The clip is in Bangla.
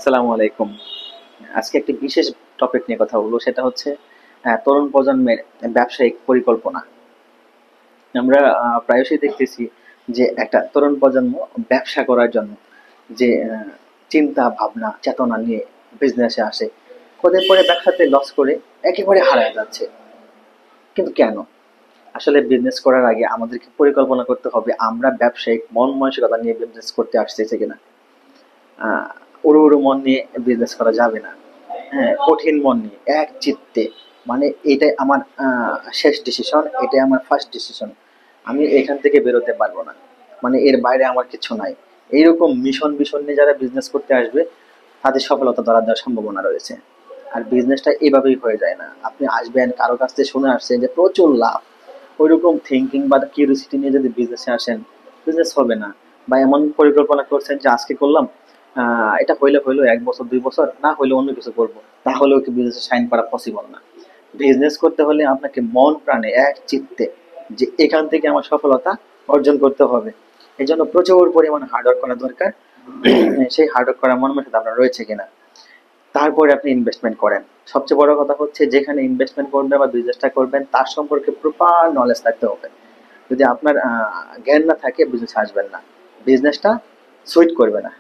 আসসালামু আলাইকুম। আজকে একটি বিশেষ টপিক নিয়ে কথা বলবো, সেটা হচ্ছে তরুণ প্রজন্মের ব্যবসায়িক পরিকল্পনা। আমরা প্রায়শই দেখতেছি যে একটা তরুণ প্রজন্ম ব্যবসা করার জন্য যে চিন্তা ভাবনা চেতনা নিয়ে বিজনেসে আসে, কদিন পরে ব্যবসাতে লস করে একেবারে হারায় যাচ্ছে। কিন্তু কেন? আসলে বিজনেস করার আগে আমাদেরকে পরিকল্পনা করতে হবে আমরা ব্যবসায়িক মন মানসিকতা নিয়ে বিজনেস করতে আসতেছি কিনা। আহ উড়ু উড়ু মন নিয়ে বিজনেস করা যাবে না। হ্যাঁ, কঠিন মন নিয়ে এক চিত্তে, মানে এটাই আমার শেষ ডিসিশন, এটাই আমার ফার্স্ট ডিসিশন, আমি এখান থেকে বেরোতে পারবো না, মানে এর বাইরে আমার কিছু নাই। এইরকম মিশন ভীষণ নিয়ে যারা বিজনেস করতে আসবে তাদের সফলতা ধরা দেওয়ার সম্ভাবনা রয়েছে। আর বিজনেসটা এভাবেই হয়ে যায় না, আপনি আসবেন কারো কাছ থেকে শুনে আসছেন যে প্রচুর লাভ, ওইরকম থিঙ্কিং বা কিউরিসিটি নিয়ে যদি বিজনেসে আসেন, বিজনেস হবে না। বা এমন পরিকল্পনা করছেন যে আজকে করলাম, এটা হইলে হইলো ১ বছর ২ বছর, না হইলে অন্য কিছু করবো, তাহলেও কি বিজনেসে সাইন করা পসিবল না। বিজনেস করতে হলে আপনাকে মন প্রাণে এক চিত্তে যে এখান থেকে আমার সফলতা অর্জন করতে হবে, এই জন্য প্রচুর পরিমাণ হার্ডওয়ার্ক করা দরকার। সেই হার্ডওয়ার্ক করার মন মানসিকতা আপনার রয়েছে কিনা, তারপরে আপনি ইনভেস্টমেন্ট করেন। সবচেয়ে বড় কথা হচ্ছে যেখানে ইনভেস্টমেন্ট করবেন বা বিজনেসটা করবেন তার সম্পর্কে প্রপার নলেজ থাকতে হবে। যদি আপনার জ্ঞান না থাকে বিজনেস আসবেন না, বিজনেসটা সুইট করবে না।